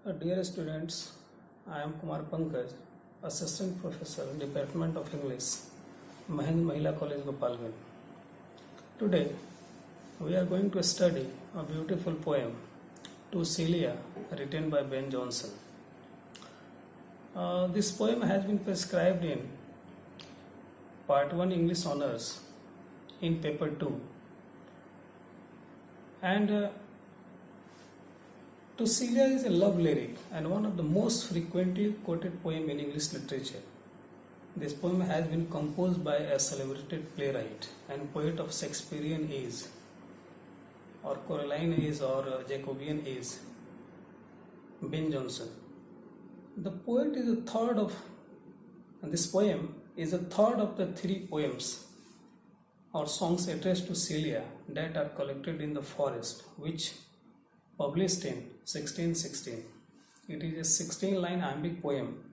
Dear students, I am Kumar Pankaj, Assistant Professor, Department of English, Mahind Mahila College, Gopalganj. Today, we are going to study a beautiful poem, To Celia, written by Ben Jonson. This poem has been prescribed in Part-1 English Honours in Paper-2 and To Celia is a love lyric and one of the most frequently quoted poems in English literature. This poem has been composed by a celebrated playwright and poet of Shakespearean age or Coralline age or Jacobean age, Ben Jonson. The poet is a third of, and this poem is a third of the three poems or songs addressed to Celia that are collected in the forest, which published in 1616. It is a 16-line iambic poem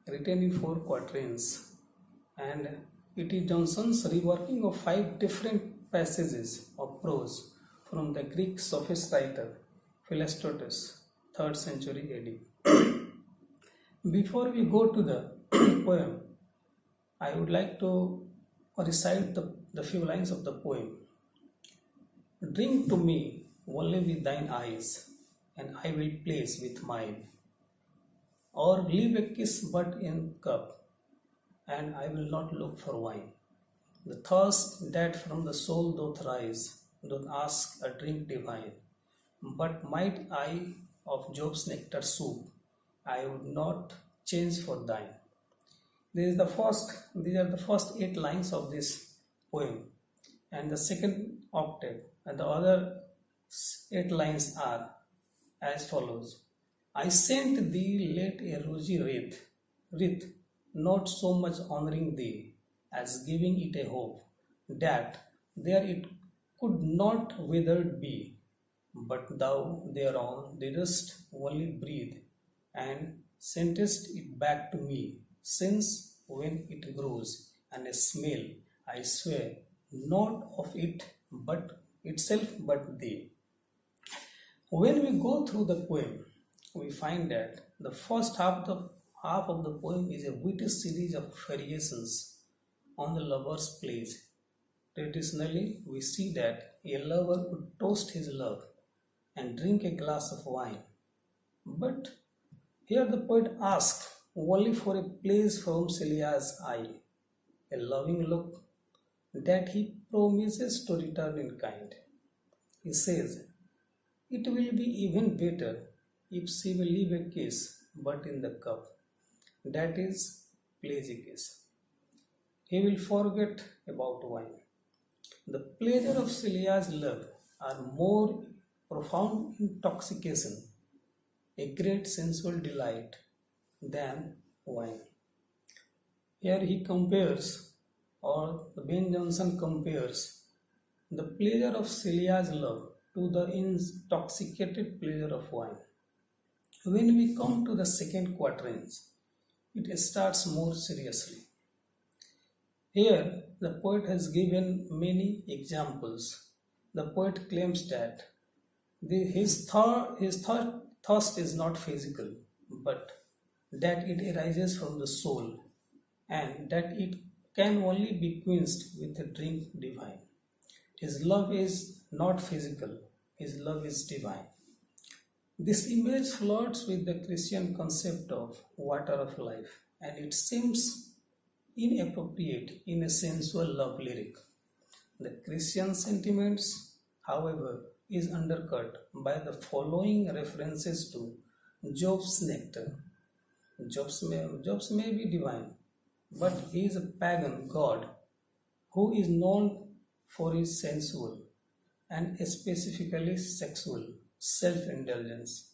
written in 4 quatrains, and it is Johnson's reworking of 5 different passages of prose from the Greek sophist writer Philostratus, 3rd century AD. Before we go to the poem, I would like to recite the few lines of the poem. Drink to me only with thine eyes, and I will place with mine. Or leave a kiss but in cup, and I will not look for wine. The thirst that from the soul doth rise, doth ask a drink divine. But might I of Job's nectar soup, I would not change for thine. These are the first 8 lines of this poem, and the second octave, and the other 8 lines are as follows. I sent thee late a rosy wreath, not so much honoring thee as giving it a hope that there it could not withered be, but thou thereon didst only breathe, and sentest it back to me, since when it grows, and a smell, I swear, not of it but itself but thee. When we go through the poem, we find that the first half of the poem is a witty series of variations on the lover's pledge. Traditionally, we see that a lover would toast his love and drink a glass of wine. But here the poet asks only for a pledge from Celia's eye, a loving look that he promises to return in kind. He says, it will be even better if she will leave a kiss but in the cup, that is, pledge a kiss. He will forget about wine. The pleasure of Celia's love are more profound intoxication, a great sensual delight, than wine. Here he compares, or Ben Jonson compares, the pleasure of Celia's love to the intoxicated pleasure of wine. When we come to the second quatrains, it starts more seriously. Here, the poet has given many examples. The poet claims that his thirst is not physical, but that it arises from the soul, and that it can only be quenched with a drink divine. His love is not physical, his love is divine. This image flirts with the Christian concept of water of life, and it seems inappropriate in a sensual love lyric. The Christian sentiments, however, is undercut by the following references to Job's nectar. Job's may be divine, but he is a pagan god who is known for his sensual and specifically sexual self-indulgence.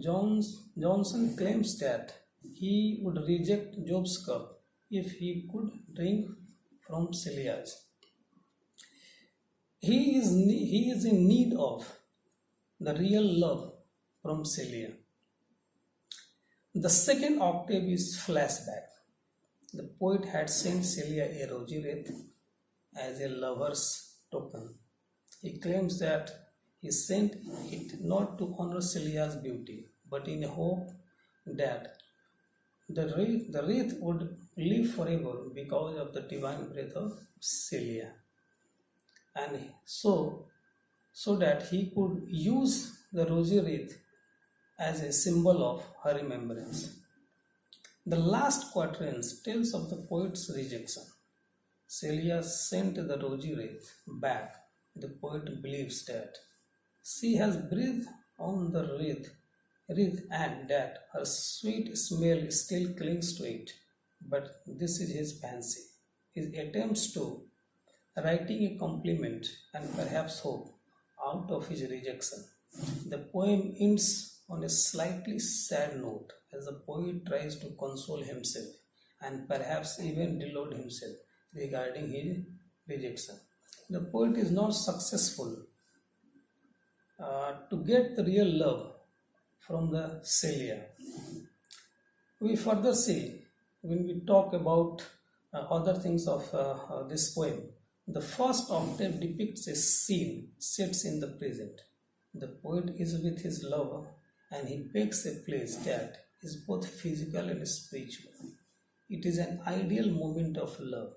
Johnson claims that he would reject Job's cup if he could drink from Celia's. He is in need of the real love from Celia. The second octave is flashback. The poet had sent Celia a rosy wreath as a lover's token. He claims that he sent it not to honor Celia's beauty, but in hope that the wreath would live forever because of the divine breath of Celia, and so that he could use the rosy wreath as a symbol of her remembrance. The last quatrain tells of the poet's rejection. Celia sent the rosy wreath back. The poet believes that she has breathed on the wreath and that her sweet smell still clings to it. But this is his fancy. His attempts to writing a compliment and perhaps hope out of his rejection. The poem ends on a slightly sad note as the poet tries to console himself and perhaps even delude himself regarding his rejection. The poet is not successful to get the real love from the Celia. We further see when we talk about other things of this poem. The first octave depicts a scene set in the present. The poet is with his lover and he begs a place that is both physical and spiritual. It is an ideal moment of love.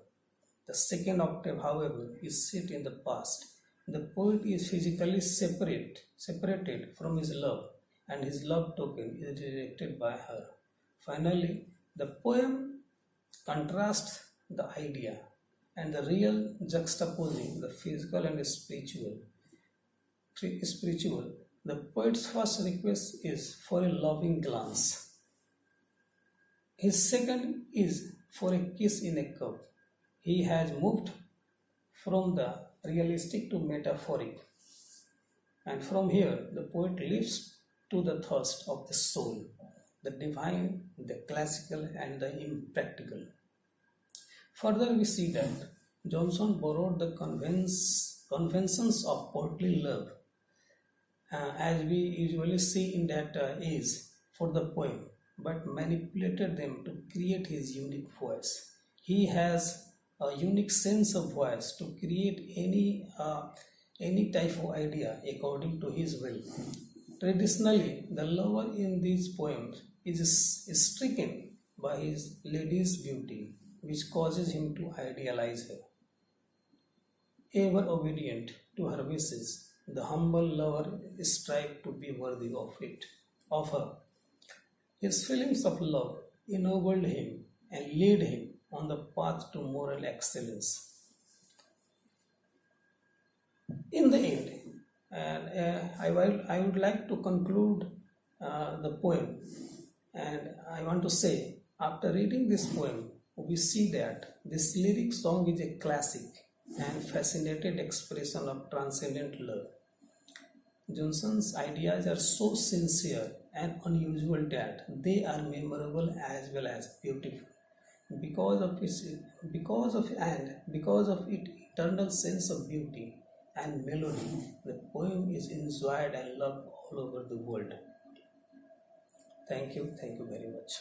The second octave, however, is set in the past. The poet is physically separated from his love, and his love token is rejected by her. Finally, the poem contrasts the idea and the real, juxtaposing the physical and spiritual. The poet's first request is for a loving glance. His second is for a kiss in a cup. He has moved from the realistic to metaphoric. And from here, the poet lives to the thirst of the soul, the divine, the classical, and the impractical. Further, we see that Johnson borrowed the conventions of courtly love, as we usually see in that age for the poem, but manipulated them to create his unique voice. He has a unique sense of voice to create any type of idea according to his will. Traditionally, the lover in these poems is stricken by his lady's beauty, which causes him to idealize her. Ever obedient to her wishes, the humble lover strives to be worthy of her. His feelings of love ennobled him and lead him on the path to moral excellence. In the end, and I would like to conclude the poem, and I want to say, after reading this poem, we see that this lyric song is a classic and fascinating expression of transcendent love. Johnson's ideas are so sincere and unusual that they are memorable as well as beautiful. Because of its eternal sense of beauty and melody, the poem is enjoyed and loved all over the world. Thank you very much.